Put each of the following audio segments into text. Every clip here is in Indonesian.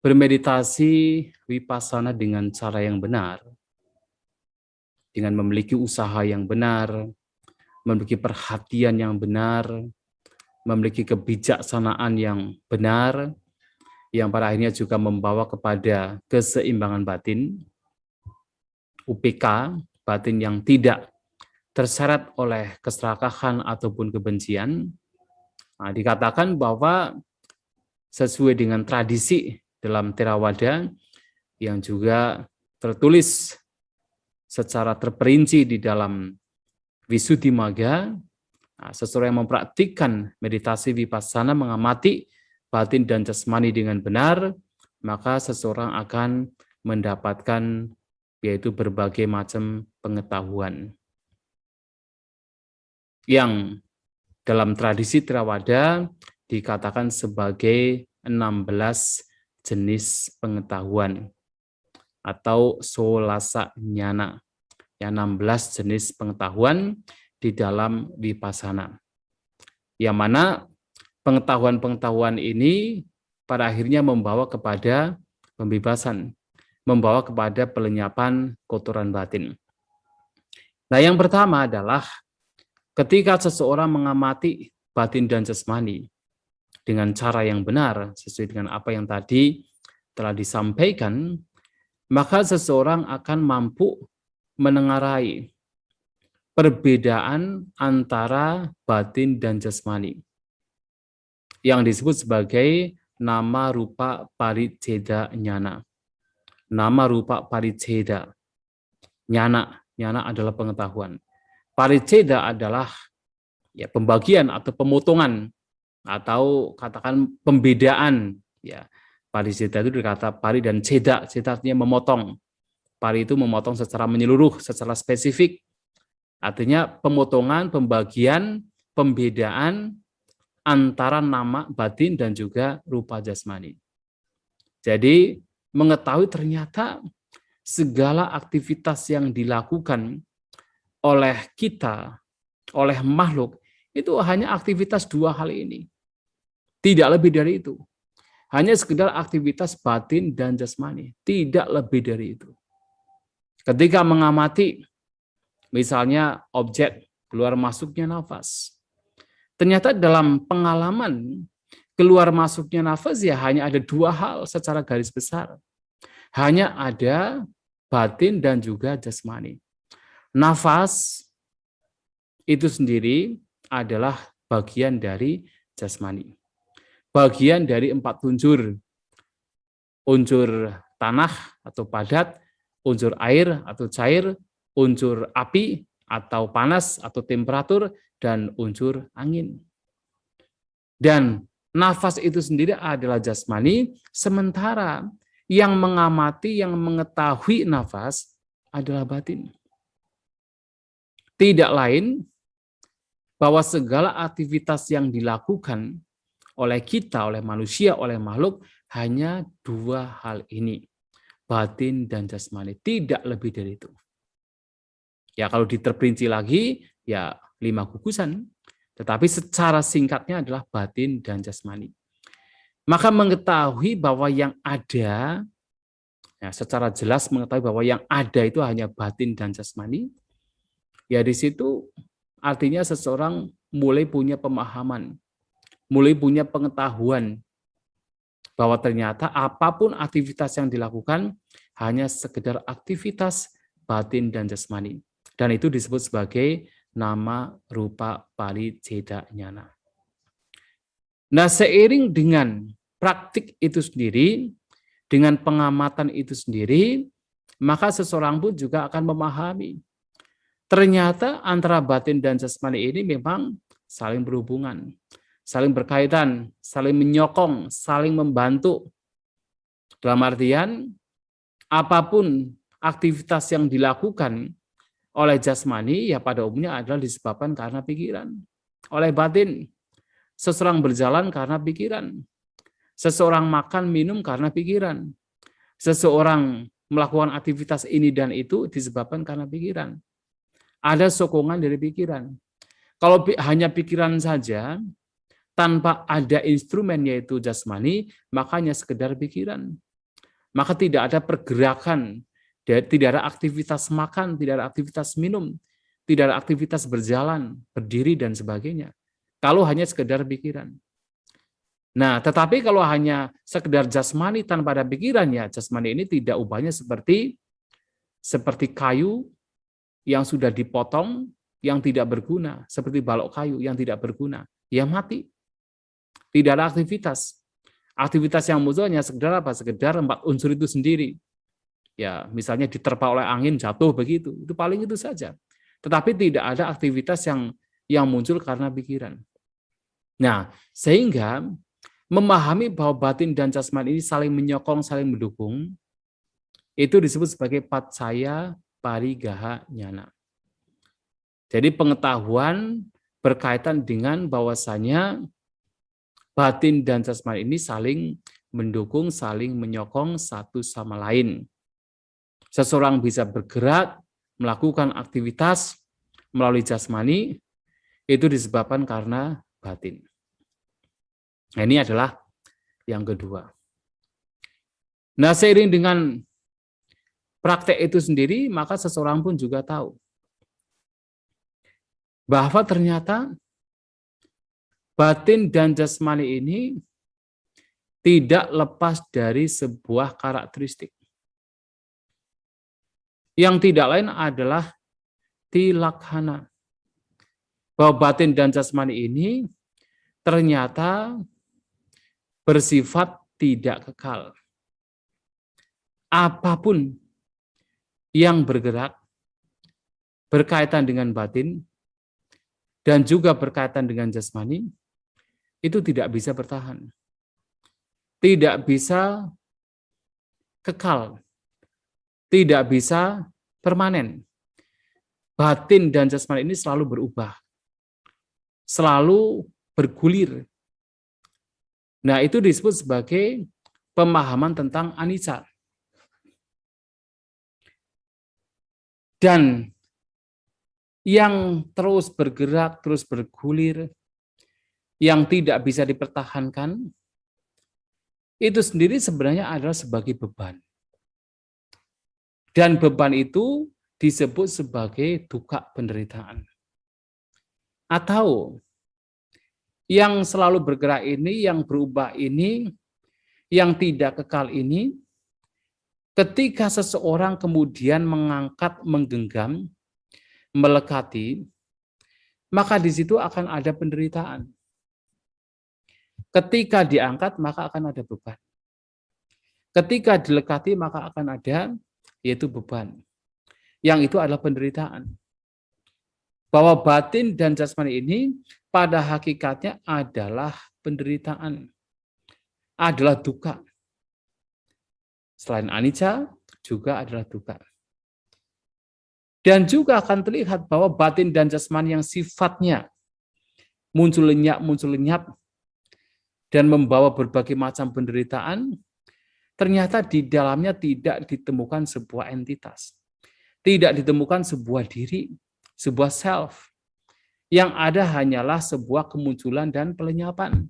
Bermeditasi vipassana dengan cara yang benar, dengan memiliki usaha yang benar, memiliki perhatian yang benar, memiliki kebijaksanaan yang benar, yang pada akhirnya juga membawa kepada keseimbangan batin, UPK, batin yang tidak terseret oleh keserakahan ataupun kebencian. Nah, dikatakan bahwa sesuai dengan tradisi dalam Theravada yang juga tertulis secara terperinci di dalam Visuddhimagga, seseorang yang mempraktikkan meditasi vipassana mengamati batin dan jasmani dengan benar, maka seseorang akan mendapatkan yaitu berbagai macam pengetahuan yang dalam tradisi Theravada dikatakan sebagai 16 jenis pengetahuan atau solasa nyana, yang 16 jenis pengetahuan di dalam vipassana. Yang mana pengetahuan-pengetahuan ini pada akhirnya membawa kepada pembebasan, membawa kepada pelenyapan kotoran batin. Nah, yang pertama adalah ketika seseorang mengamati batin dan jasmani dengan cara yang benar, sesuai dengan apa yang tadi telah disampaikan, maka seseorang akan mampu menengarai perbedaan antara batin dan jasmani yang disebut sebagai nama rupa pariccheda nyana. Nama rupa pariccheda nyana, nyana adalah pengetahuan. Pariccheda adalah ya pembagian atau pemotongan atau katakan pembedaan, ya. Pariccheda itu dikata pari dan ceda, ceda artinya memotong. Pari itu memotong secara menyeluruh, secara spesifik. Artinya pemotongan, pembagian, pembedaan antara nama batin dan juga rupa jasmani. Jadi mengetahui ternyata segala aktivitas yang dilakukan oleh kita, oleh makhluk, itu hanya aktivitas dua hal ini. Tidak lebih dari itu. Hanya sekedar aktivitas batin dan jasmani. Tidak lebih dari itu. Ketika mengamati, misalnya objek keluar masuknya nafas. Ternyata dalam pengalaman keluar masuknya nafas ya hanya ada dua hal secara garis besar. Hanya ada batin dan juga jasmani. Nafas itu sendiri adalah bagian dari jasmani. Bagian dari 4 unsur. Unsur tanah atau padat, unsur air atau cair, unsur api atau panas atau temperatur, dan unsur angin. Dan nafas itu sendiri adalah jasmani, sementara yang mengamati, yang mengetahui nafas adalah batin. Tidak lain bahwa segala aktivitas yang dilakukan oleh kita, oleh manusia, oleh makhluk, hanya dua hal ini, batin dan jasmani, tidak lebih dari itu. Ya kalau diterperinci lagi, ya 5 gugusan, tetapi secara singkatnya adalah batin dan jasmani. Maka mengetahui bahwa yang ada, ya secara jelas mengetahui bahwa yang ada itu hanya batin dan jasmani, ya di situ artinya seseorang mulai punya pemahaman, mulai punya pengetahuan bahwa ternyata apapun aktivitas yang dilakukan hanya sekedar aktivitas batin dan jasmani. Dan itu disebut sebagai nama rupa pariccheda nyana. Nah, seiring dengan praktik itu sendiri, dengan pengamatan itu sendiri, maka seseorang pun juga akan memahami. Ternyata antara batin dan jasmani ini memang saling berhubungan, saling berkaitan, saling menyokong, saling membantu. Dalam artian, apapun aktivitas yang dilakukan oleh jasmani, ya pada umumnya adalah disebabkan karena pikiran. Oleh batin, seseorang berjalan karena pikiran. Seseorang makan, minum karena pikiran. Seseorang melakukan aktivitas ini dan itu disebabkan karena pikiran. Ada sokongan dari pikiran. Kalau hanya pikiran saja, tanpa ada instrumen yaitu jasmani, makanya sekedar pikiran. maka tidak ada pergerakan, tidak ada aktivitas makan, tidak ada aktivitas minum, tidak ada aktivitas berjalan, berdiri, dan sebagainya. Kalau hanya sekedar pikiran. Nah, tetapi kalau hanya sekedar jasmani tanpa ada pikiran, ya jasmani ini tidak ubahnya seperti kayu yang sudah dipotong, yang tidak berguna, seperti balok kayu yang tidak berguna, ya mati. Tidak ada aktivitas. Aktivitas yang muncul hanya sekedar apa? Sekedar 4 unsur itu sendiri. Ya, misalnya diterpa oleh angin jatuh begitu. Itu paling itu saja. Tetapi tidak ada aktivitas yang muncul karena pikiran. Nah, sehingga memahami bahwa batin dan jasmani ini saling menyokong, saling mendukung, itu disebut sebagai paccaya parigaha nyana. Jadi pengetahuan berkaitan dengan bahwasanya batin dan jasmani ini saling mendukung, saling menyokong satu sama lain. Seseorang bisa bergerak, melakukan aktivitas melalui jasmani, itu disebabkan karena batin. Nah, ini adalah yang kedua. Nah, seiring dengan praktek itu sendiri, maka seseorang pun juga tahu bahwa ternyata batin dan jasmani ini tidak lepas dari sebuah karakteristik. Yang tidak lain adalah tilakhana. Bahwa batin dan jasmani ini ternyata bersifat tidak kekal. Apapun yang bergerak berkaitan dengan batin dan juga berkaitan dengan jasmani, itu tidak bisa bertahan. Tidak bisa kekal. Tidak bisa permanen. Batin dan jasmani ini selalu berubah. Selalu bergulir. Nah, itu disebut sebagai pemahaman tentang anicca. Dan yang terus bergerak, terus bergulir, yang tidak bisa dipertahankan, itu sendiri sebenarnya adalah sebagai beban. Dan beban itu disebut sebagai dukkha penderitaan. Atau yang selalu bergerak ini, yang berubah ini, yang tidak kekal ini, ketika seseorang kemudian mengangkat, menggenggam, melekati, maka di situ akan ada penderitaan. Ketika diangkat, maka akan ada beban. Ketika dilekati, maka akan ada yaitu beban. Yang itu adalah penderitaan. Bahwa batin dan jasmani ini pada hakikatnya adalah penderitaan. Adalah dukkha. Selain anicca, juga adalah dukkha. Dan juga akan terlihat bahwa batin dan jasmani yang sifatnya muncul lenyap, dan membawa berbagai macam penderitaan, ternyata di dalamnya tidak ditemukan sebuah entitas. Tidak ditemukan sebuah diri, sebuah self. Yang ada hanyalah sebuah kemunculan dan pelenyapan.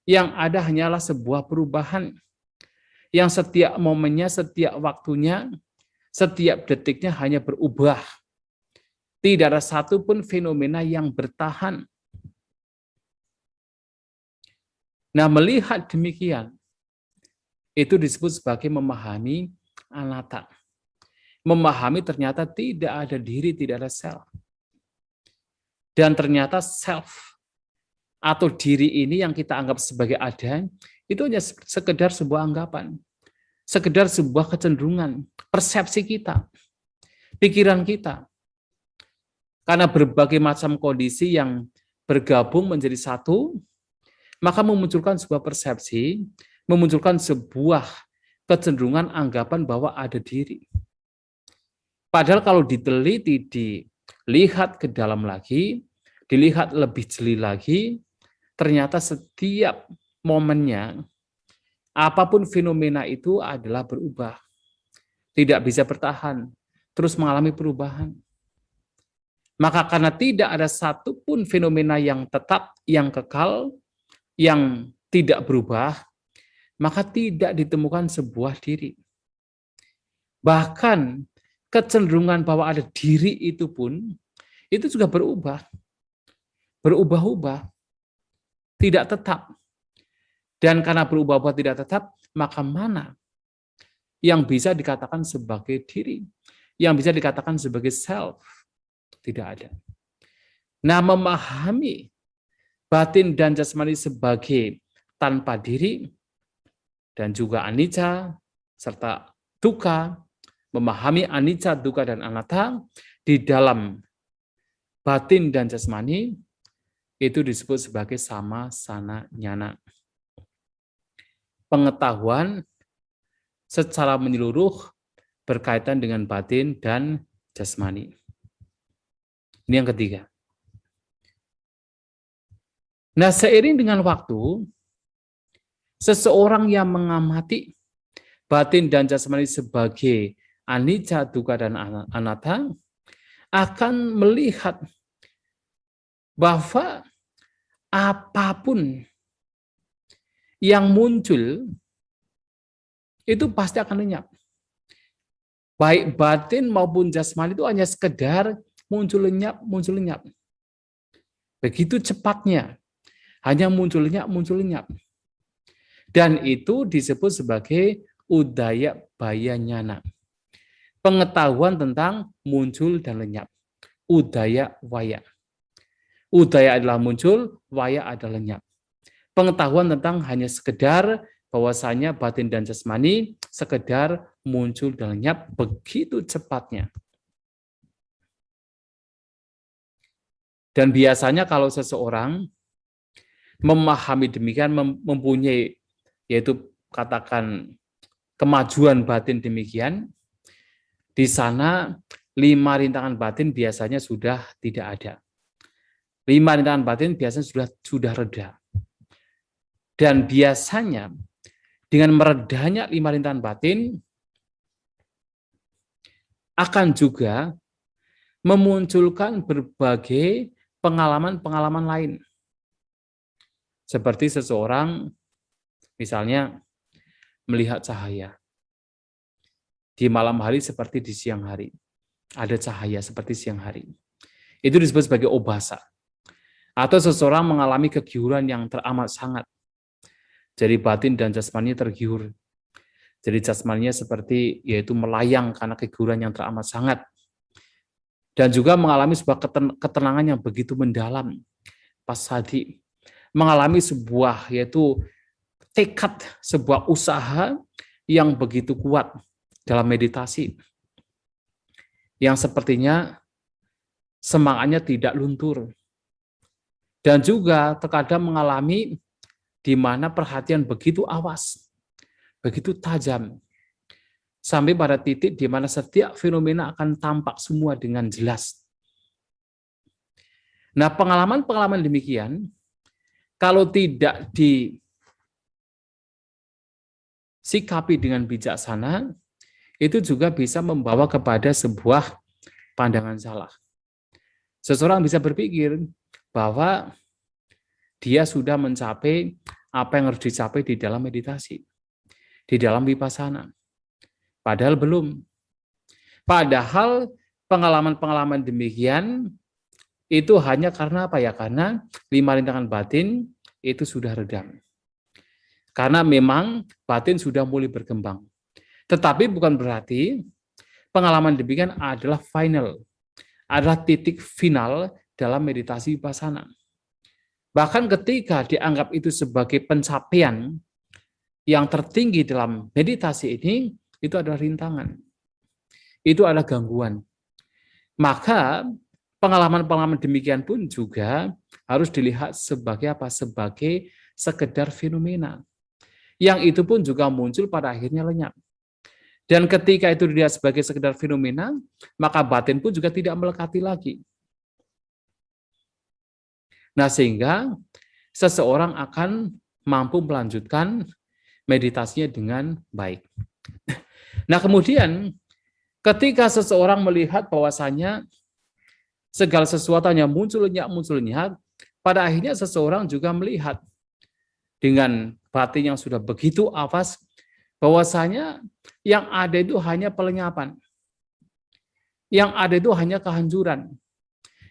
Yang ada hanyalah sebuah perubahan. Yang setiap momennya, setiap waktunya, setiap detiknya hanya berubah. Tidak ada satupun fenomena yang bertahan. Nah, melihat demikian, itu disebut sebagai memahami anatta. Memahami ternyata tidak ada diri, tidak ada self. Dan ternyata self atau diri ini yang kita anggap sebagai ada, itu hanya sekedar sebuah anggapan. Sekedar sebuah kecenderungan, persepsi kita, pikiran kita. Karena berbagai macam kondisi yang bergabung menjadi satu, maka memunculkan sebuah persepsi, memunculkan sebuah kecenderungan anggapan bahwa ada diri. Padahal kalau diteliti, dilihat ke dalam lagi, dilihat lebih jeli lagi, ternyata setiap momennya, apapun fenomena itu adalah berubah. Tidak bisa bertahan, terus mengalami perubahan. Maka karena tidak ada satupun fenomena yang tetap, yang kekal, yang tidak berubah, maka tidak ditemukan sebuah diri. Bahkan kecenderungan bahwa ada diri itu pun, itu juga berubah-ubah, tidak tetap. Dan karena berubah-ubah tidak tetap, maka mana yang bisa dikatakan sebagai diri, yang bisa dikatakan sebagai self? Tidak ada. Nah, memahami batin dan jasmani sebagai tanpa diri, dan juga anicca, serta dukkha, memahami anicca, dukkha, dan anatta di dalam batin dan jasmani, itu disebut sebagai samasana nyana. Pengetahuan secara menyeluruh berkaitan dengan batin dan jasmani. Ini yang ketiga. Nah, seiring dengan waktu, seseorang yang mengamati batin dan jasmani sebagai anicca, dukkha, dan anatta akan melihat bahwa apapun yang muncul itu pasti akan lenyap. Baik batin maupun jasmani itu hanya sekedar muncul lenyap, muncul lenyap. Begitu cepatnya, hanya muncul lenyap. Dan itu disebut sebagai udaya baya nyana. Pengetahuan tentang muncul dan lenyap. Udaya waya. Udaya adalah muncul, waya adalah lenyap. Pengetahuan tentang hanya sekedar bahwasanya batin dan jasmani sekedar muncul dan lenyap begitu cepatnya. Dan biasanya kalau seseorang memahami demikian, mempunyai yaitu katakan kemajuan batin demikian, di sana 5 rintangan batin biasanya sudah tidak ada. 5 rintangan batin biasanya sudah reda. Dan biasanya dengan meredanya 5 rintangan batin akan juga memunculkan berbagai pengalaman-pengalaman lain. Seperti seseorang misalnya melihat cahaya. Di malam hari seperti di siang hari. Ada cahaya seperti siang hari. Itu disebut sebagai obhasa. Atau seseorang mengalami kegiuran yang teramat sangat. Jadi batin dan jasmaninya tergiur. Jadi jasmaninya seperti yaitu melayang karena kegiuran yang teramat sangat. Dan juga mengalami sebuah ketenangan yang begitu mendalam. Passaddhi. Mengalami sebuah yaitu tekad, sebuah usaha yang begitu kuat dalam meditasi. Yang sepertinya semangatnya tidak luntur. Dan juga terkadang mengalami di mana perhatian begitu awas, begitu tajam, sampai pada titik di mana setiap fenomena akan tampak semua dengan jelas. Nah, pengalaman-pengalaman demikian, kalau tidak disikapi dengan bijaksana, itu juga bisa membawa kepada sebuah pandangan salah. Seseorang bisa berpikir bahwa dia sudah mencapai apa yang harus dicapai di dalam meditasi, di dalam vipassana. Padahal belum. Padahal pengalaman-pengalaman demikian itu hanya karena apa ya? Karena 5 rintangan batin itu sudah redam. Karena memang batin sudah mulai berkembang. Tetapi bukan berarti pengalaman demikian adalah final, adalah titik final dalam meditasi vipassana. Bahkan ketika dianggap itu sebagai pencapaian yang tertinggi dalam meditasi ini, itu adalah rintangan. Itu adalah gangguan. Maka pengalaman-pengalaman demikian pun juga harus dilihat sebagai apa? Sebagai sekedar fenomena. Yang itu pun juga muncul pada akhirnya lenyap. Dan ketika itu dilihat sebagai sekedar fenomena, maka batin pun juga tidak melekati lagi. Nah, sehingga seseorang akan mampu melanjutkan meditasinya dengan baik. Nah, kemudian ketika seseorang melihat bahwasanya segala sesuatu hanya muncul lenyap, pada akhirnya seseorang juga melihat dengan batin yang sudah begitu awas, bahwasanya yang ada itu hanya pelenyapan, yang ada itu hanya kehancuran,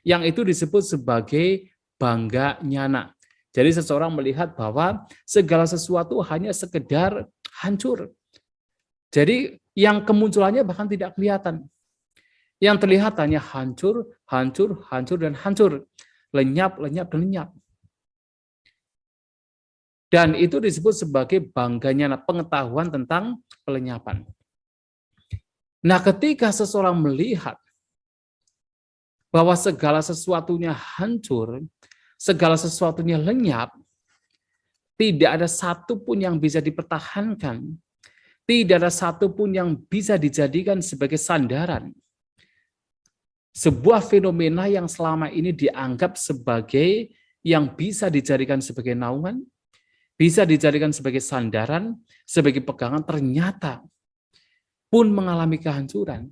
yang itu disebut sebagai bangga nyana. Jadi seseorang melihat bahwa segala sesuatu hanya sekedar hancur. Jadi yang kemunculannya bahkan tidak kelihatan. Yang terlihat hanya hancur, hancur, hancur, dan hancur. Lenyap, lenyap, dan lenyap. Dan itu disebut sebagai bangganya pengetahuan tentang pelenyapan. Nah, ketika seseorang melihat bahwa segala sesuatunya hancur, segala sesuatunya lenyap, tidak ada satupun yang bisa dipertahankan, tidak ada satupun yang bisa dijadikan sebagai sandaran. Sebuah fenomena yang selama ini dianggap sebagai yang bisa dijadikan sebagai naungan, bisa dijadikan sebagai sandaran, sebagai pegangan, ternyata pun mengalami kehancuran.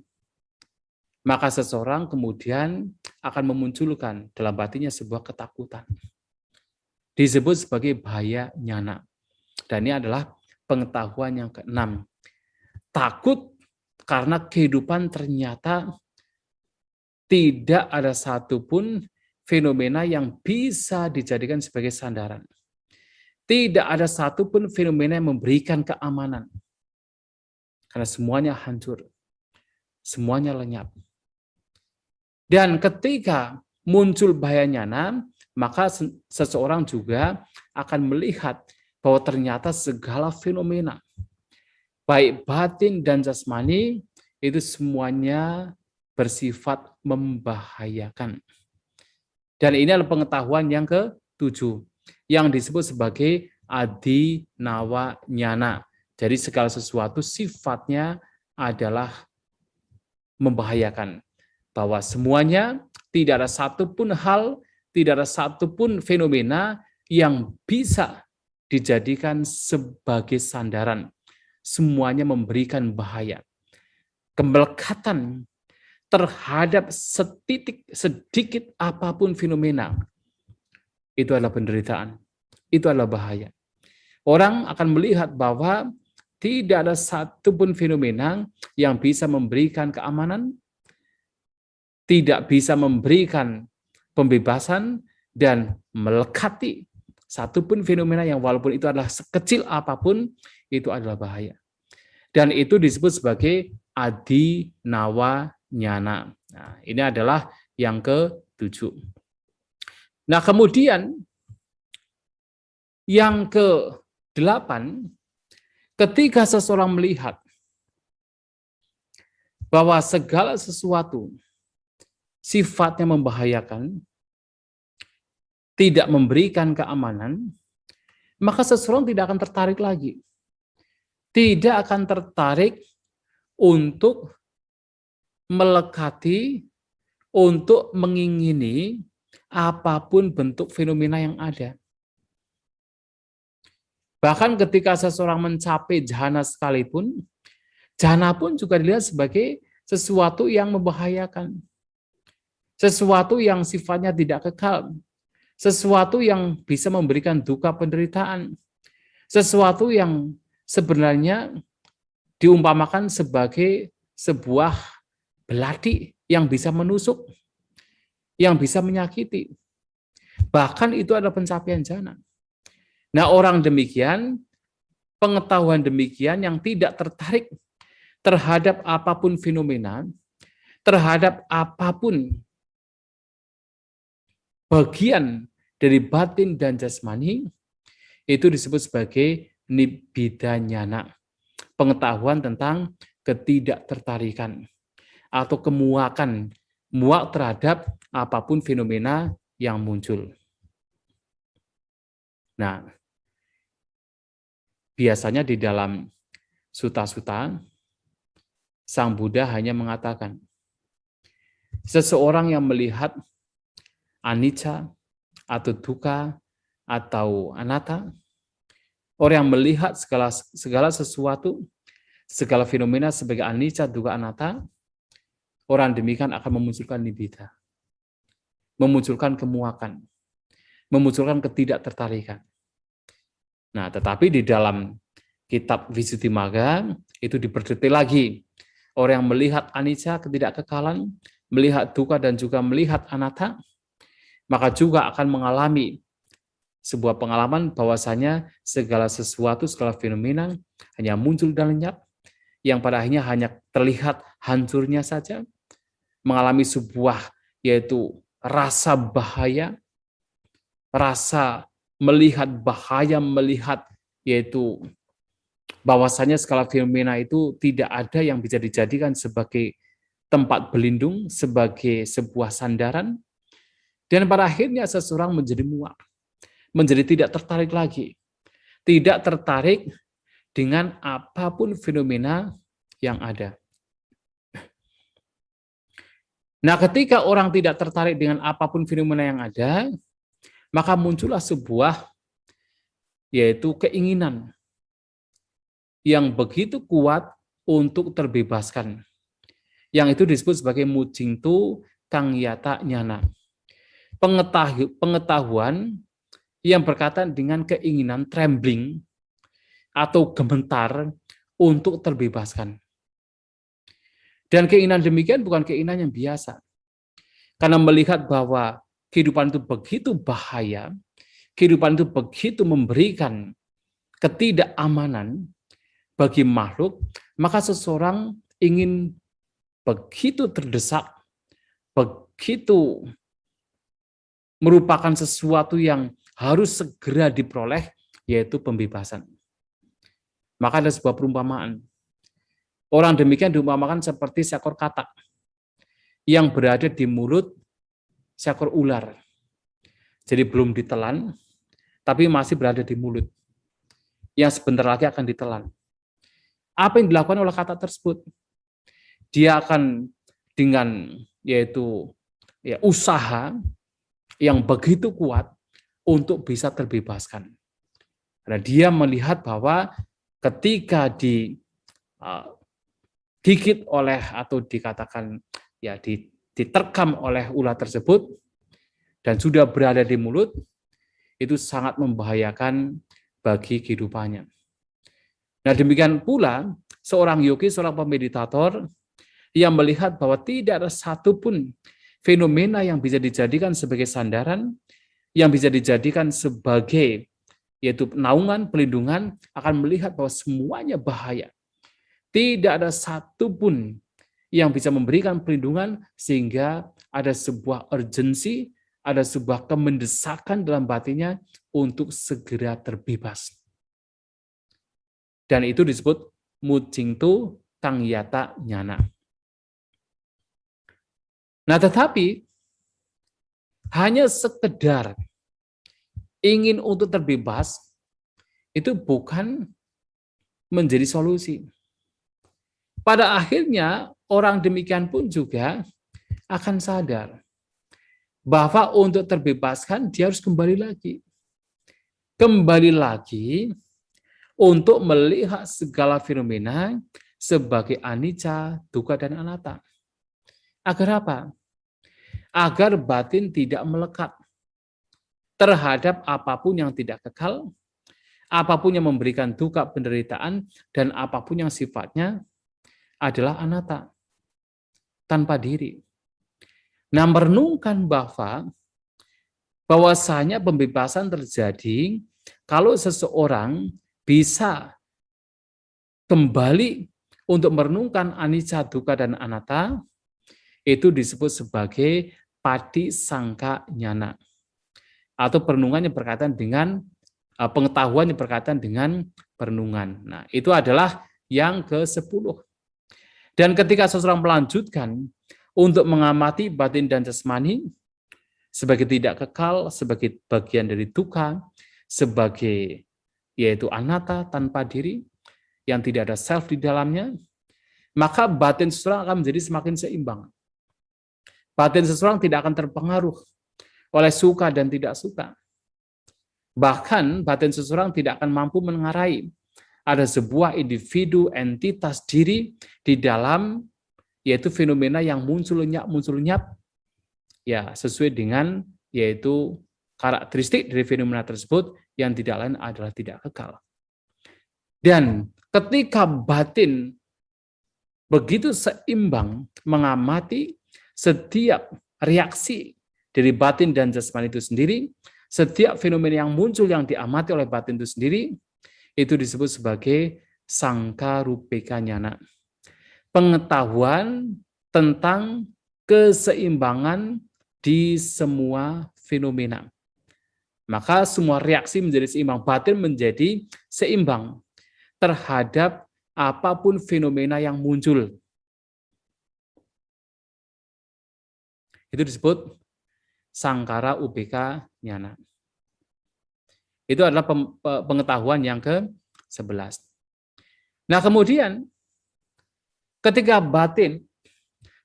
Maka seseorang kemudian akan memunculkan dalam batinnya sebuah ketakutan. Disebut sebagai bahaya nyana. Dan ini adalah pengetahuan yang keenam. Takut karena kehidupan ternyata tidak ada satupun fenomena yang bisa dijadikan sebagai sandaran. Tidak ada satupun fenomena yang memberikan keamanan. Karena semuanya hancur. Semuanya lenyap. Dan ketika muncul bahaya nyana, maka seseorang juga akan melihat bahwa ternyata segala fenomena, baik batin dan jasmani, itu semuanya bersifat membahayakan. Dan ini adalah pengetahuan yang ke-7, yang disebut sebagai adi nawa nyana. Jadi segala sesuatu sifatnya adalah membahayakan. Bahwa semuanya tidak ada satupun hal, tidak ada satupun fenomena yang bisa dijadikan sebagai sandaran. Semuanya memberikan bahaya. Kemelekatan terhadap sedikit apapun fenomena, itu adalah penderitaan. Itu adalah bahaya. Orang akan melihat bahwa tidak ada satupun fenomena yang bisa memberikan keamanan, tidak bisa memberikan pembebasan, dan melekati satupun fenomena yang walaupun itu adalah sekecil apapun, itu adalah bahaya. Dan itu disebut sebagai adi nawa nyana. Nah, ini adalah yang ke-7. Nah, kemudian yang ke-8, ketika seseorang melihat bahwa segala sesuatu sifatnya membahayakan, tidak memberikan keamanan, maka seseorang tidak akan tertarik lagi. Tidak akan tertarik untuk melekati, untuk mengingini apapun bentuk fenomena yang ada. Bahkan ketika seseorang mencapai jhana sekalipun, jhana pun juga dilihat sebagai sesuatu yang membahayakan. Sesuatu yang sifatnya tidak kekal, sesuatu yang bisa memberikan duka penderitaan, sesuatu yang sebenarnya diumpamakan sebagai sebuah belati yang bisa menusuk, yang bisa menyakiti. Bahkan itu adalah pencapaian jhana. Nah, orang demikian, pengetahuan demikian yang tidak tertarik terhadap apapun fenomena, terhadap apapun bagian dari batin dan jasmani, itu disebut sebagai nibbidanyana, pengetahuan tentang ketidaktertarikan atau kemuakan, muak terhadap apapun fenomena yang muncul. Nah, biasanya di dalam suta-suta, Sang Buddha hanya mengatakan, seseorang yang melihat anicca atau dukkha atau anatta, orang yang melihat segala sesuatu, segala fenomena sebagai anicca, dukkha, anatta, orang demikian akan memunculkan nibbida, memunculkan kemuakan, memunculkan ketidaktertarikan. Nah, tetapi di dalam kitab Visuddhimagga itu diperdetail lagi. Orang yang melihat anicca, ketidakkekalan, melihat dukkha dan juga melihat anatta, maka juga akan mengalami sebuah pengalaman bahwasanya segala sesuatu, segala fenomena hanya muncul dan lenyap, yang pada akhirnya hanya terlihat hancurnya saja, mengalami sebuah yaitu rasa bahaya, rasa melihat bahaya, melihat yaitu bahwasanya segala fenomena itu tidak ada yang bisa dijadikan sebagai tempat berlindung, sebagai sebuah sandaran, dan pada akhirnya seseorang menjadi muak, menjadi tidak tertarik lagi, tidak tertarik dengan apapun fenomena yang ada. Nah, ketika orang tidak tertarik dengan apapun fenomena yang ada, maka muncullah sebuah yaitu keinginan yang begitu kuat untuk terbebaskan. Yang itu disebut sebagai mujingtu kangyata nyana. Pengetahuan yang berkaitan dengan keinginan trembling atau gemetar untuk terbebaskan. Dan keinginan demikian bukan keinginan yang biasa. Karena melihat bahwa kehidupan itu begitu bahaya, kehidupan itu begitu memberikan ketidakamanan bagi makhluk, maka seseorang ingin begitu terdesak, begitu merupakan sesuatu yang harus segera diperoleh, yaitu pembebasan. Maka ada sebuah perumpamaan. Orang demikian diumpamakan seperti seekor katak yang berada di mulut seekor ular. Jadi belum ditelan, tapi masih berada di mulut. Yang sebentar lagi akan ditelan. Apa yang dilakukan oleh katak tersebut? Dia akan dengan yaitu usaha yang begitu kuat untuk bisa terbebaskan. Karena dia melihat bahwa ketika digigit oleh atau dikatakan diterkam oleh ular tersebut dan sudah berada di mulut, itu sangat membahayakan bagi kehidupannya. Nah, demikian pula seorang yogi, seorang pemeditator yang melihat bahwa tidak ada satupun fenomena yang bisa dijadikan sebagai sandaran, yang bisa dijadikan sebagai yaitu naungan, pelindungan, akan melihat bahwa semuanya bahaya. Tidak ada satupun yang bisa memberikan perlindungan sehingga ada sebuah urgensi, ada sebuah kemendesakan dalam batinnya untuk segera terbebas. Dan itu disebut mujingtu kangyata nyana. Nah, tetapi hanya sekedar ingin untuk terbebas itu bukan menjadi solusi. Pada akhirnya orang demikian pun juga akan sadar bahwa untuk terbebaskan dia harus kembali lagi. Kembali lagi untuk melihat segala fenomena sebagai anicca, dukkha, dan anatta. Agar apa? Agar batin tidak melekat terhadap apapun yang tidak kekal, apapun yang memberikan dukkha, penderitaan, dan apapun yang sifatnya adalah anatta, tanpa diri. Nah, merenungkan bahwasanya pembebasan terjadi kalau seseorang bisa kembali untuk merenungkan anicca, dukkha, dan anatta, itu disebut sebagai patisangka nyana. Atau perenungan yang berkaitan dengan pengetahuan yang berkaitan dengan perenungan. Nah, itu adalah yang ke-10. Dan ketika seseorang melanjutkan untuk mengamati batin dan jasmani sebagai tidak kekal, sebagai bagian dari dukkha, sebagai yaitu anatta, tanpa diri, yang tidak ada self di dalamnya, maka batin seseorang akan menjadi semakin seimbang. Batin seseorang tidak akan terpengaruh oleh suka dan tidak suka. Bahkan batin seseorang tidak akan mampu menengarai ada sebuah individu, entitas diri di dalam yaitu fenomena yang muncul lenyap, ya sesuai dengan yaitu karakteristik dari fenomena tersebut yang tidak lain adalah tidak kekal. Dan ketika batin begitu seimbang mengamati setiap reaksi dari batin dan jasmani itu sendiri, setiap fenomena yang muncul yang diamati oleh batin itu sendiri, itu disebut sebagai sangkarupeka nyana. Pengetahuan tentang keseimbangan di semua fenomena. Maka semua reaksi menjadi seimbang, batin menjadi seimbang terhadap apapun fenomena yang muncul. Itu disebut sangkara ubeka nyana. Itu adalah pengetahuan yang ke-11. Nah, kemudian ketika batin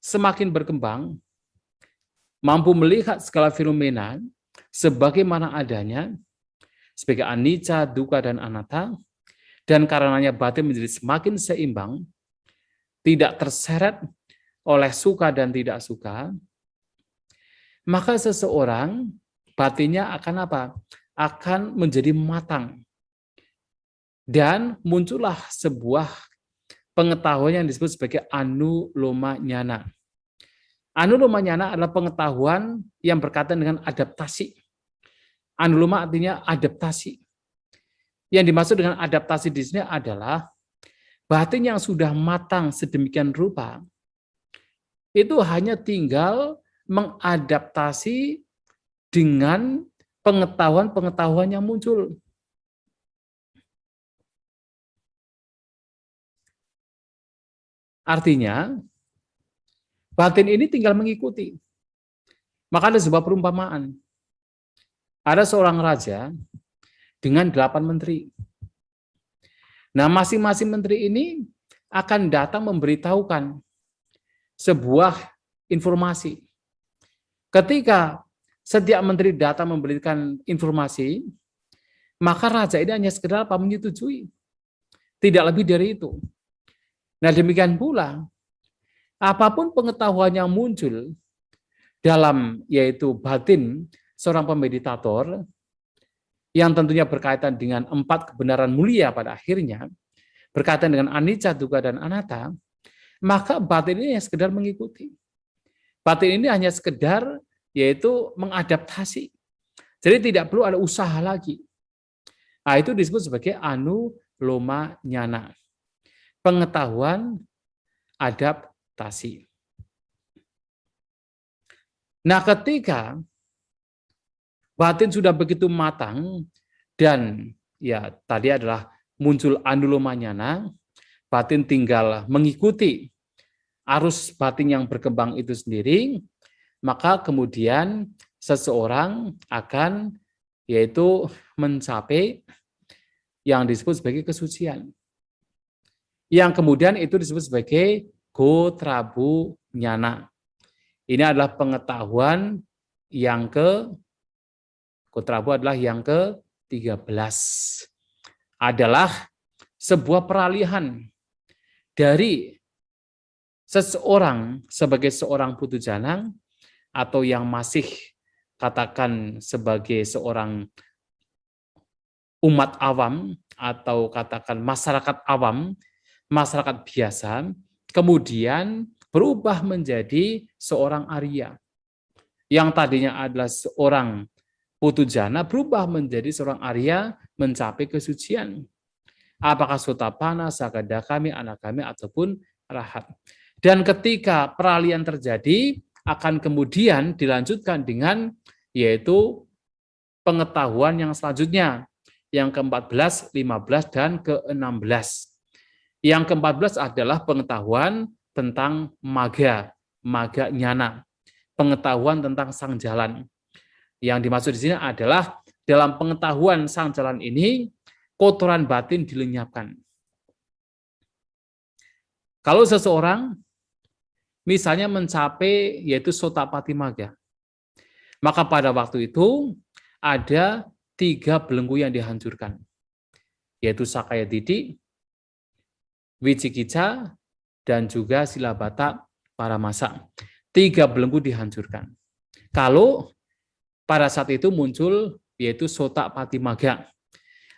semakin berkembang, mampu melihat segala fenomena sebagaimana adanya, sebagai anicca, dukkha, dan anatta, dan karenanya batin menjadi semakin seimbang, tidak terseret oleh suka dan tidak suka, maka seseorang batinnya akan apa? Akan menjadi matang. Dan muncullah sebuah pengetahuan yang disebut sebagai anuloma nyana. Anuloma nyana adalah pengetahuan yang berkaitan dengan adaptasi. Anuloma artinya adaptasi. Yang dimaksud dengan adaptasi di sini adalah batin yang sudah matang sedemikian rupa, itu hanya tinggal mengadaptasi dengan pengetahuan-pengetahuan yang muncul. Artinya, batin ini tinggal mengikuti. Maka ada sebuah perumpamaan. Ada seorang raja dengan 8 menteri. Nah, masing-masing menteri ini akan datang memberitahukan sebuah informasi. Ketika setiap menteri datang memberikan informasi, maka raja ini hanya sekedar menyetujui. Tidak lebih dari itu. Nah, demikian pula, apapun pengetahuan yang muncul dalam yaitu batin seorang pemeditator, yang tentunya berkaitan dengan 4 kebenaran mulia pada akhirnya, berkaitan dengan anicca, dukkha, dan anatta, maka batin ini hanya sekedar mengikuti. Batin ini hanya sekedar yaitu mengadaptasi. Jadi tidak perlu ada usaha lagi. Nah, itu disebut sebagai anuloma nyana. Pengetahuan adaptasi. Nah, ketika batin sudah begitu matang dan ya tadi adalah muncul anuloma nyana, batin tinggal mengikuti arus batin yang berkembang itu sendiri, maka kemudian seseorang akan yaitu mencapai yang disebut sebagai kesucian. Yang kemudian itu disebut sebagai gotrabu nyana. Ini adalah pengetahuan yang gotrabu adalah yang ke-13. Adalah sebuah peralihan dari seseorang sebagai seorang putujana atau yang masih katakan sebagai seorang umat awam atau katakan masyarakat awam, masyarakat biasa, kemudian berubah menjadi seorang Arya. Yang tadinya adalah seorang putujana berubah menjadi seorang Arya mencapai kesucian. Apakah Sotapanna, Sakadagami, Anagami, ataupun Arahat. Dan ketika peralihan terjadi, akan kemudian dilanjutkan dengan yaitu pengetahuan yang selanjutnya, yang ke-14, 15, dan ke-16. Yang ke-14 adalah pengetahuan tentang maga nyana, pengetahuan tentang sang jalan. Yang dimaksud di sini adalah dalam pengetahuan sang jalan ini, kotoran batin dilenyapkan. Kalau seseorang misalnya mencapai yaitu Sotapati Magga, maka pada waktu itu ada 3 belenggu yang dihancurkan, yaitu Sakaya Ditti, Wicikicca, dan juga Silabata Paramasa. 3 belenggu dihancurkan. Kalau pada saat itu muncul yaitu Sotapati Magga.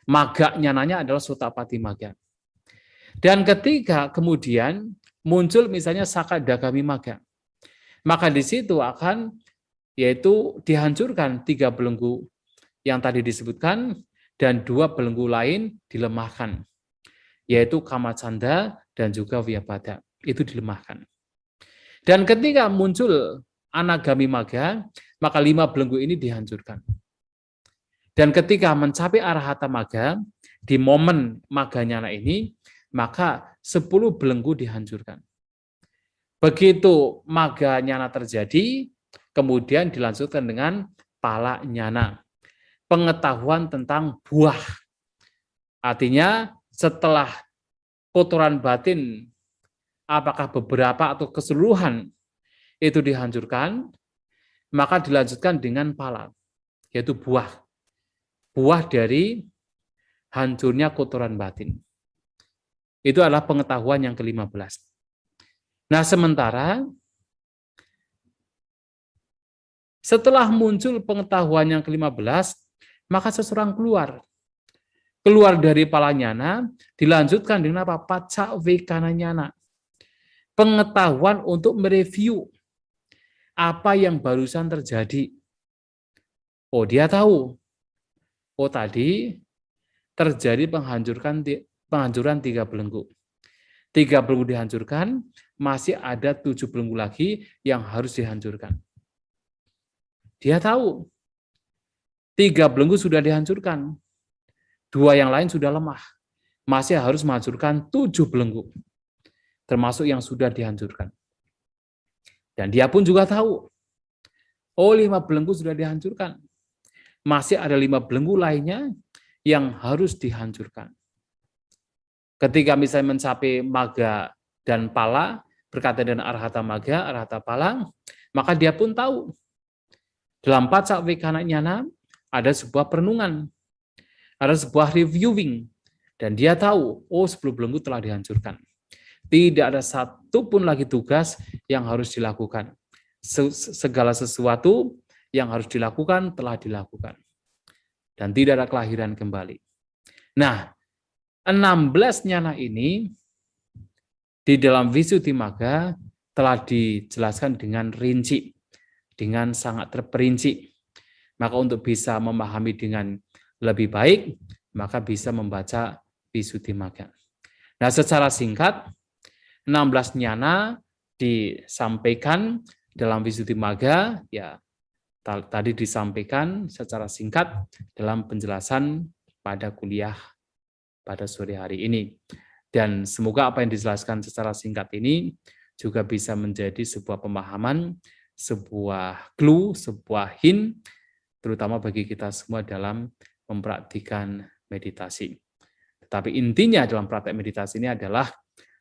Magga nyananya adalah Sotapati Magga. Dan ketika kemudian muncul misalnya Sakadagami Magga, maka di situ akan yaitu dihancurkan 3 belenggu yang tadi disebutkan dan 2 belenggu lain dilemahkan, yaitu Kamacanda dan juga Vyabhada. Itu dilemahkan. Dan ketika muncul Anagami Magga, maka 5 belenggu ini dihancurkan. Dan ketika mencapai Arahata Magga, di momen Magganyana ini, maka 10 belenggu dihancurkan. Begitu Magganyana terjadi, kemudian dilanjutkan dengan Palanyana, pengetahuan tentang buah. Artinya setelah kotoran batin, apakah beberapa atau keseluruhan itu dihancurkan, maka dilanjutkan dengan pala, yaitu buah. Buah dari hancurnya kotoran batin. Itu adalah pengetahuan yang ke-15. Nah, sementara setelah muncul pengetahuan yang ke-15, maka seseorang keluar dari palanyana, dilanjutkan dengan apa? Pacavekananyana. Pengetahuan untuk mereview apa yang barusan terjadi. Oh, dia tahu. Oh, tadi terjadi penghancuran 3 belenggu. 3 belenggu dihancurkan, masih ada 7 belenggu lagi yang harus dihancurkan. Dia tahu 3 belenggu sudah dihancurkan, 2 yang lain sudah lemah, masih harus menghancurkan 7 belenggu, termasuk yang sudah dihancurkan. Dan dia pun juga tahu, oh 5 belenggu sudah dihancurkan, masih ada 5 belenggu lainnya yang harus dihancurkan. Ketika misalnya mencapai Magga dan Pala, berkaitan dengan Arhata Magga, Arhata Pala, maka dia pun tahu, dalam Pacavekananyana ada sebuah perenungan, ada sebuah reviewing, dan dia tahu, oh 10 belenggu telah dihancurkan. Tidak ada satu pun lagi tugas yang harus dilakukan. Segala sesuatu yang harus dilakukan telah dilakukan. Dan tidak ada kelahiran kembali. Nah, 16 nyana ini di dalam Visuddhimagga telah dijelaskan dengan rinci, dengan sangat terperinci. Maka untuk bisa memahami dengan lebih baik, maka bisa membaca Visuddhimagga. Nah, secara singkat, 16 nyana disampaikan dalam Visuddhimagga, ya tadi disampaikan secara singkat dalam penjelasan pada kuliah pada sore hari ini. Dan semoga apa yang dijelaskan secara singkat ini juga bisa menjadi sebuah pemahaman, sebuah clue, sebuah hint, terutama bagi kita semua dalam mempraktikkan meditasi. Tetapi intinya dalam praktek meditasi ini adalah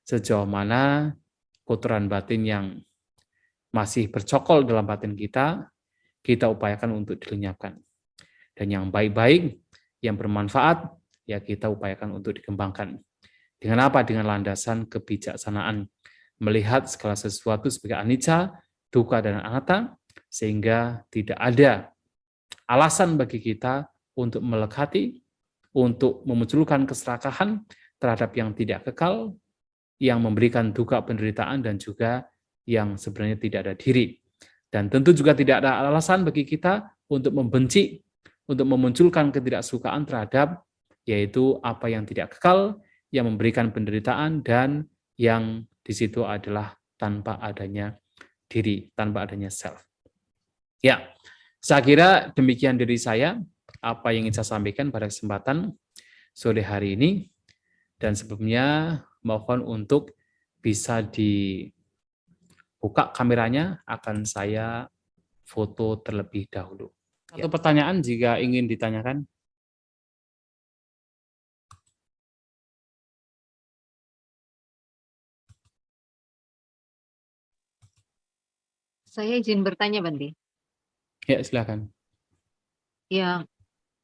sejauh mana kotoran batin yang masih bercokol dalam batin kita upayakan untuk dilenyapkan. Dan yang baik-baik, yang bermanfaat, ya kita upayakan untuk dikembangkan. Dengan apa? Dengan landasan kebijaksanaan. Melihat segala sesuatu sebagai anicca, dukkha, dan anatta, sehingga tidak ada alasan bagi kita untuk melekati, untuk memunculkan keserakahan terhadap yang tidak kekal, yang memberikan duka penderitaan, dan juga yang sebenarnya tidak ada diri. Dan tentu juga tidak ada alasan bagi kita untuk membenci, untuk memunculkan ketidaksukaan terhadap yaitu apa yang tidak kekal, yang memberikan penderitaan, dan yang di situ adalah tanpa adanya diri, tanpa adanya self. Ya, saya kira demikian dari saya, apa yang ingin saya sampaikan pada kesempatan sore hari ini. Dan sebelumnya mohon untuk bisa dibuka kameranya, akan saya foto terlebih dahulu. Satu pertanyaan jika ingin ditanyakan. Saya izin bertanya, Bante. Ya, silakan. Ya,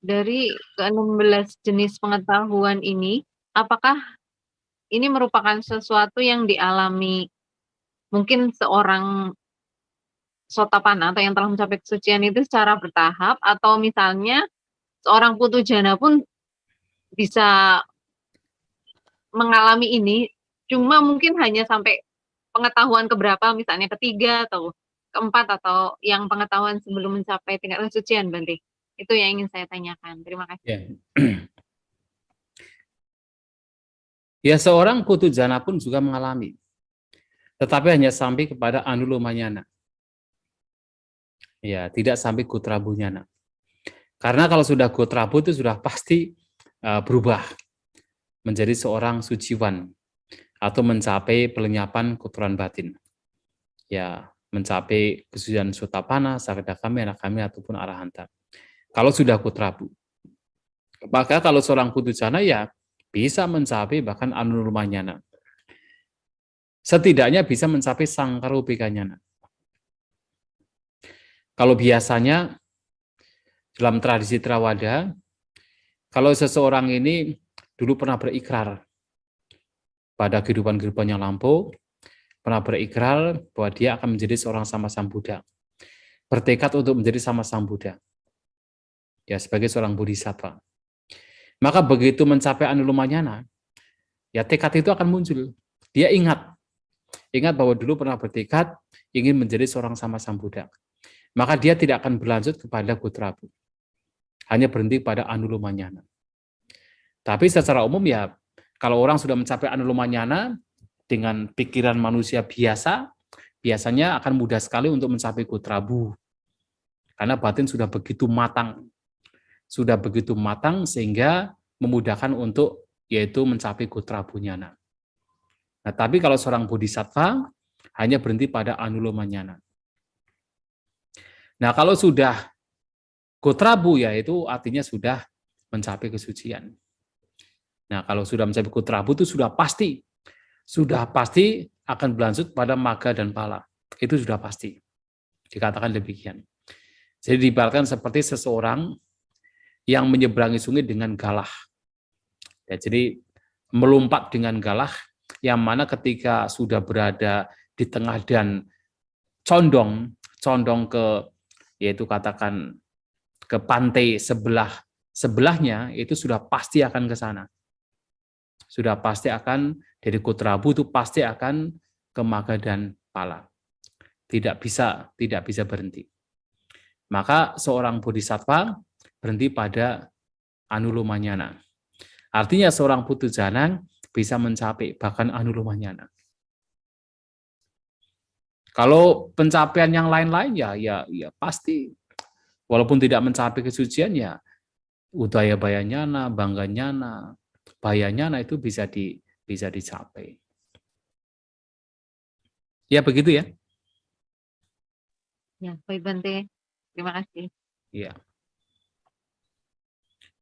dari ke-16 jenis pengetahuan ini, apakah ini merupakan sesuatu yang dialami mungkin seorang Sotapana atau yang telah mencapai kesucian itu secara bertahap, atau misalnya seorang putu jana pun bisa mengalami ini, cuma mungkin hanya sampai pengetahuan keberapa, misalnya ketiga atau keempat, atau yang pengetahuan sebelum mencapai tingkat kesucian, Bante. Itu yang ingin saya tanyakan. Terima kasih. Ya. Ya, seorang putu jana pun juga mengalami, tetapi hanya sampai kepada anulomanyana. Ya, tidak sampai gotrabunyana. Karena kalau sudah gotrabu itu sudah pasti berubah menjadi seorang suciwan atau mencapai pelenyapan kotoran batin. Ya, mencapai kesucian sotapana, sakadagami, anagami, ataupun arahanta. Kalau sudah gotrabu. Maka kalau seorang putu jana ya bisa mencapai bahkan anulomanyana. Setidaknya bisa mencapai sangkarupikanyana. Kalau biasanya dalam tradisi Theravada, kalau seseorang ini dulu pernah berikrar pada kehidupan-kehidupan yang lampau, pernah berikrar bahwa dia akan menjadi seorang sama sang Buddha, bertekad untuk menjadi sama sang Buddha, ya sebagai seorang bodhisattva. Maka begitu mencapai anulomanyana, ya tekad itu akan muncul. Dia ingat bahwa dulu pernah bertekad ingin menjadi seorang sama sang Buddha. Maka dia tidak akan berlanjut kepada gotrabu, hanya berhenti pada anulomanyana. Tapi secara umum ya, kalau orang sudah mencapai anulomanyana dengan pikiran manusia biasa, biasanya akan mudah sekali untuk mencapai gotrabu. Karena batin sudah begitu matang sehingga memudahkan untuk yaitu mencapai gotrabunyana. Nah, tapi kalau seorang bodhisattva hanya berhenti pada anulomanyana. Nah, kalau sudah gotrabu ya itu artinya sudah mencapai kesucian. Nah, kalau sudah mencapai gotrabu itu sudah pasti akan berlanjut pada maga dan pala. Itu sudah pasti. Dikatakan demikian. Jadi diibaratkan seperti seseorang yang menyeberangi sungai dengan galah. Ya, jadi melompat dengan galah, yang mana ketika sudah berada di tengah dan condong ke, yaitu katakan ke pantai sebelahnya, itu sudah pasti akan ke sana. Sudah pasti akan dari gotrabu itu pasti akan ke maga dan pala. Tidak bisa berhenti. Maka seorang bodhisattva berhenti pada anulomanyana. Artinya seorang putu jana bisa mencapai bahkan anulomanyana. Kalau pencapaian yang lain-lain ya pasti walaupun tidak mencapai kesucian ya udaya bayanyana, bangganyana, bayanyana itu bisa dicapai. Ya begitu ya. Ya, baik Bante. Terima kasih. Iya.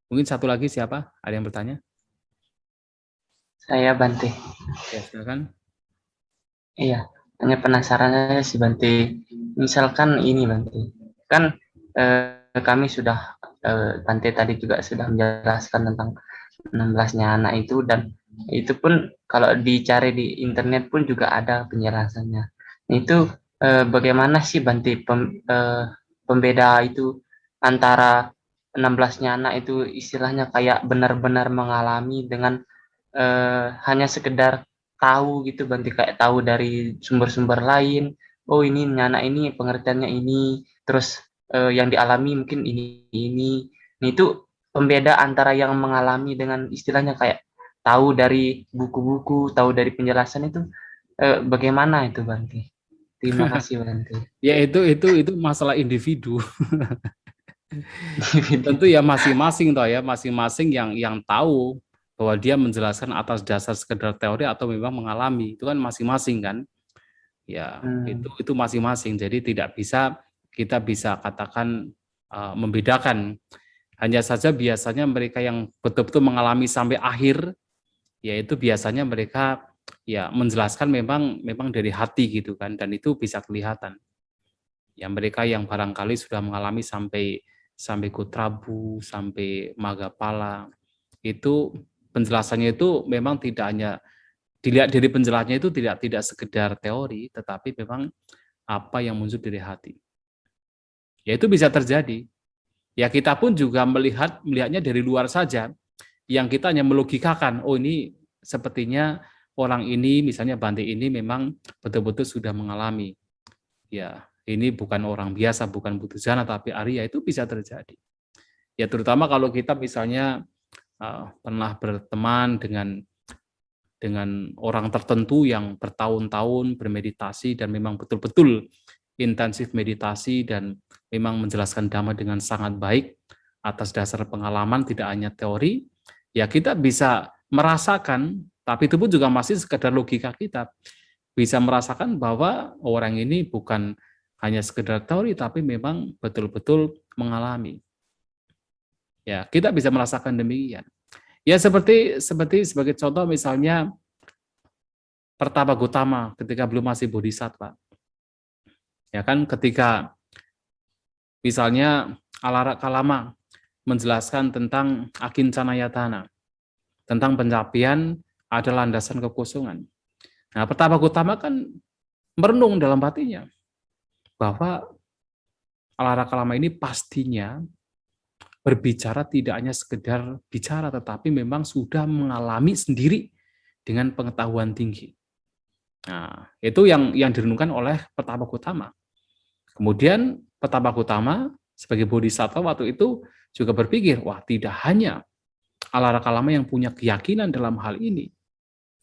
Mungkin satu lagi siapa? Ada yang bertanya? Saya Bante. Ya, silakan. Iya, hanya penasaran aja sih Bante. Misalkan ini Bante, kan kami sudah Bante tadi juga sudah menjelaskan tentang 16-nya anak itu, dan itu pun kalau dicari di internet pun juga ada penjelasannya. Itu bagaimana sih Bante pembeda itu antara 16-nya anak itu istilahnya kayak benar-benar mengalami dengan hanya sekedar tahu gitu Bante, kayak tahu dari sumber-sumber lain, oh ini nyana ini pengertiannya ini, terus yang dialami mungkin ini. Nah, itu pembeda antara yang mengalami dengan istilahnya kayak tahu dari buku-buku, tahu dari penjelasan itu bagaimana itu Bante? Terima kasih Bante. Ya itu masalah individu. Tentu ya masing-masing toh ya, masing-masing yang tahu bahwa dia menjelaskan atas dasar sekedar teori atau memang mengalami, itu kan masing-masing kan. Ya, itu masing-masing. Jadi tidak bisa kita bisa katakan membedakan. Hanya saja biasanya mereka yang betul-betul mengalami sampai akhir, yaitu biasanya mereka ya menjelaskan memang dari hati gitu kan, dan itu bisa kelihatan. Ya mereka yang barangkali sudah mengalami sampai gotrabu, sampai magapala, itu penjelasannya itu memang tidak hanya dilihat dari penjelasannya itu tidak sekedar teori, tetapi memang apa yang muncul dari hati. Ya itu bisa terjadi. Ya kita pun juga melihatnya dari luar saja, yang kita hanya melogikakan, oh ini sepertinya orang ini, misalnya Bante ini memang betul-betul sudah mengalami. Ya, ini bukan orang biasa, bukan buddhajana, tapi Arya, itu bisa terjadi. Ya terutama kalau kita misalnya pernah berteman dengan orang tertentu yang bertahun-tahun bermeditasi dan memang betul-betul intensif meditasi dan memang menjelaskan Dhamma dengan sangat baik atas dasar pengalaman, tidak hanya teori, ya kita bisa merasakan, tapi itu pun juga masih sekedar logika kita, bisa merasakan bahwa orang ini bukan hanya sekedar teori, tapi memang betul-betul mengalami. Ya, kita bisa merasakan demikian. Ya seperti sebagai contoh misalnya Pertapa Gautama ketika belum masih bodhisattva. Ya kan ketika misalnya Alara Kalama menjelaskan tentang Akincanayatana, tentang pencapaian ada landasan kekosongan. Nah, Pertapa Gautama kan merenung dalam hatinya bahwa Alara Kalama ini pastinya berbicara tidak hanya sekedar bicara, tetapi memang sudah mengalami sendiri dengan pengetahuan tinggi. Nah, itu yang direnungkan oleh Pertapa Gautama. Kemudian Pertapa Gautama sebagai bodhisattva waktu itu juga berpikir, wah tidak hanya Alara Kalama yang punya keyakinan dalam hal ini,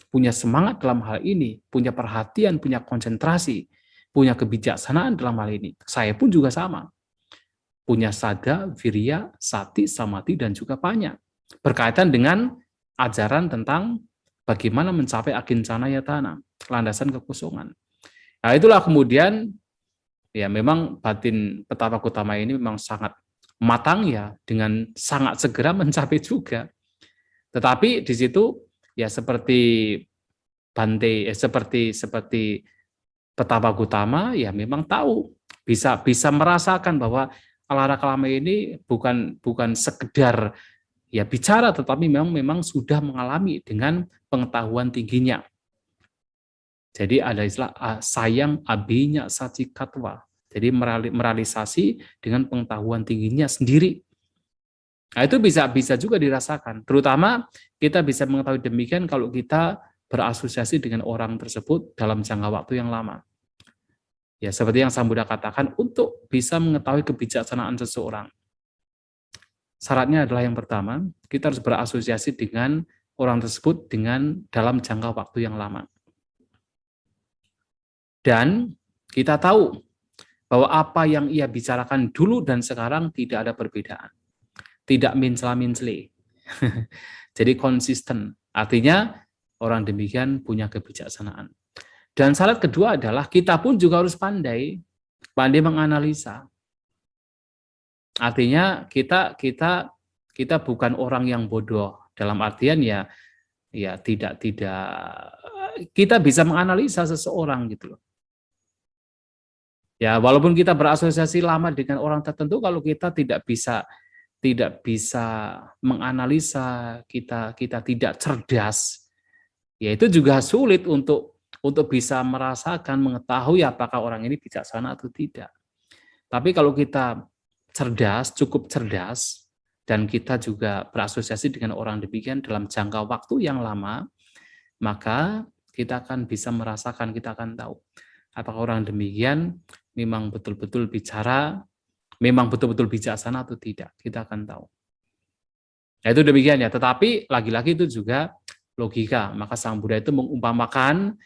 punya semangat dalam hal ini, punya perhatian, punya konsentrasi, punya kebijaksanaan dalam hal ini. Saya pun juga sama. Punya sada, virya, sati, samadhi, dan juga panya. Berkaitan dengan ajaran tentang bagaimana mencapai akincanayatana, landasan kekosongan. Nah itulah kemudian, ya memang batin Pertapa Gautama ini memang sangat matang ya, dengan sangat segera mencapai juga. Tetapi di situ ya seperti Bante, seperti Pertapa Gautama ya memang tahu, bisa merasakan bahwa Alara Kalama ini bukan sekedar ya bicara, tetapi memang sudah mengalami dengan pengetahuan tingginya. Jadi ada istilah sayang abinya sacikatwa. Jadi merealisasi dengan pengetahuan tingginya sendiri. Nah, itu bisa juga dirasakan. Terutama kita bisa mengetahui demikian kalau kita berasosiasi dengan orang tersebut dalam jangka waktu yang lama. Ya, seperti yang Sang Buddha katakan, untuk bisa mengetahui kebijaksanaan seseorang, syaratnya adalah yang pertama, kita harus berasosiasi dengan orang tersebut dengan dalam jangka waktu yang lama. Dan kita tahu bahwa apa yang ia bicarakan dulu dan sekarang tidak ada perbedaan. Tidak mincela-mincele. Jadi konsisten. Artinya orang demikian punya kebijaksanaan. Dan syarat kedua adalah kita pun juga harus pandai menganalisa. Artinya kita bukan orang yang bodoh, dalam artian ya tidak kita bisa menganalisa seseorang gitu loh. Ya walaupun kita berasosiasi lama dengan orang tertentu, kalau kita tidak bisa menganalisa, kita tidak cerdas, ya itu juga sulit untuk bisa merasakan, mengetahui apakah orang ini bijaksana atau tidak. Tapi kalau kita cerdas, cukup cerdas, dan kita juga berasosiasi dengan orang demikian dalam jangka waktu yang lama, maka kita akan bisa merasakan, kita akan tahu apakah orang demikian memang betul-betul bicara, memang betul-betul bijaksana atau tidak. Kita akan tahu. Nah, itu demikian ya. Tetapi lagi-lagi itu juga logika. Maka Sang Buddha itu mengumpamakan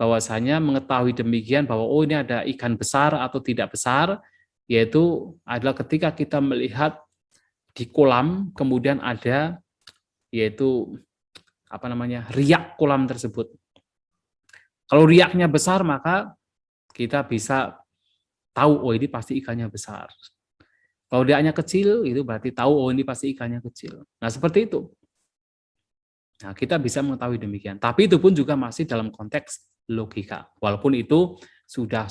bahwasanya mengetahui demikian bahwa oh ini ada ikan besar atau tidak besar, yaitu adalah ketika kita melihat di kolam kemudian ada yaitu riak kolam tersebut. Kalau riaknya besar maka kita bisa tahu oh ini pasti ikannya besar. Kalau riaknya kecil itu berarti tahu oh ini pasti ikannya kecil. Nah, seperti itu. Nah, kita bisa mengetahui demikian. Tapi itu pun juga masih dalam konteks logika. Walaupun itu sudah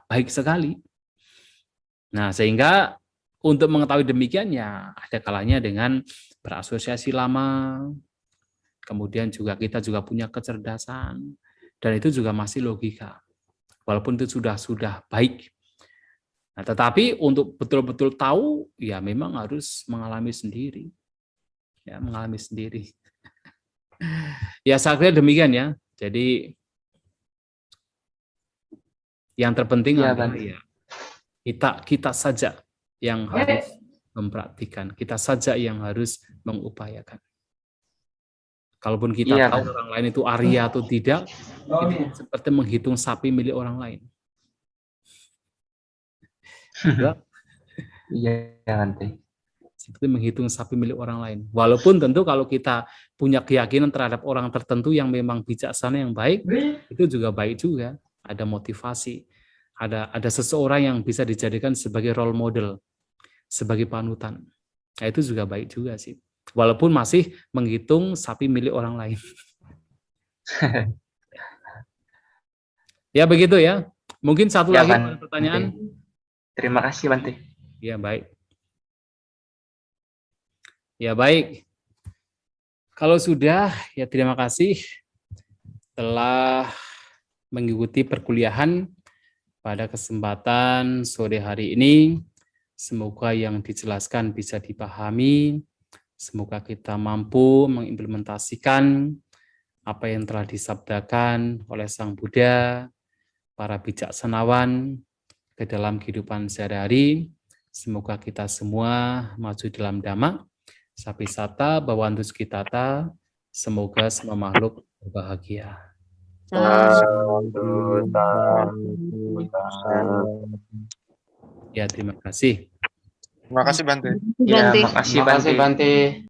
baik sekali. Nah, sehingga untuk mengetahui demikian ya ada kalanya dengan berasosiasi lama. Kemudian juga kita juga punya kecerdasan dan itu juga masih logika. walaupun itu sudah baik. Nah, tetapi untuk betul-betul tahu, ya memang harus mengalami sendiri. Ya, mengalami sendiri. Ya, saya kira demikian ya. Jadi, yang terpenting Iya, adalah Bante. ya, kita saja yang harus mempraktikkan, kita saja yang harus mengupayakan. Kalaupun kita Iya, tahu Bante. orang lain itu Arya atau tidak, itu seperti menghitung sapi milik orang lain. Ya, Iya, Bante. seperti menghitung sapi milik orang lain. Walaupun tentu kalau kita punya keyakinan terhadap orang tertentu yang memang bijaksana yang baik, itu juga baik juga. Ada motivasi, ada seseorang yang bisa dijadikan sebagai role model, sebagai panutan. Nah, itu juga baik juga sih. Walaupun masih menghitung sapi milik orang lain. Ya begitu ya. Mungkin satu Ya, lagi Bante. pertanyaan. Terima kasih, Bante. Ya baik. Ya baik. Kalau sudah, ya terima kasih telah mengikuti perkuliahan pada kesempatan sore hari ini. Semoga yang dijelaskan bisa dipahami. Semoga kita mampu mengimplementasikan apa yang telah disabdakan oleh Sang Buddha, para bijaksanawan ke dalam kehidupan sehari-hari. Semoga kita semua maju dalam Dhamma. Sapisata Bhavantu Sukhitata. Semoga semua makhluk berbahagia. Ya, terima kasih. Terima kasih Bante. Ya, Bante. makasih, Terima kasih, Bante. Bante.